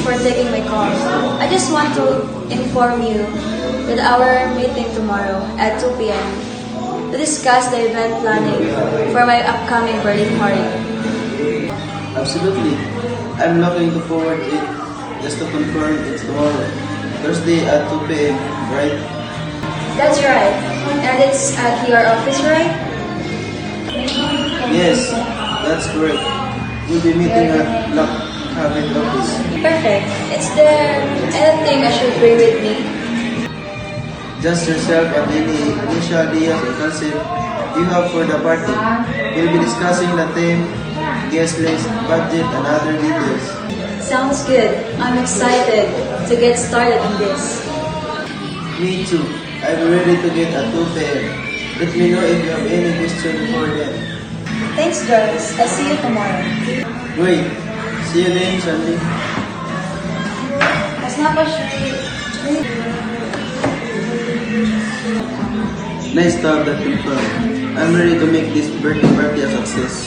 for taking my call. I just want to inform you that our meeting tomorrow at 2 p.m. to discuss the event planning for my upcoming birthday party. Absolutely. I'm looking forward to it. Just to confirm, it's tomorrow, Thursday at 2 p.m., right? That's right. And it's at your office, right? Yes, that's correct. We'll be meeting at Black Cabin office. Perfect. Is there anything I should bring with me? Just yourself and any initial ideas or concept you have for the party. We'll be discussing the theme, guest list, budget, and other details. Sounds good. I'm excited to get started on this. Me too. I'm ready to get at 2 p.m. Let me know if you have any question before then. Thanks, girls. I'll see you tomorrow. Great. See you then, Sandy. Mas na ba siya? Nice to have that confirmed. I'm ready to make this birthday party a success.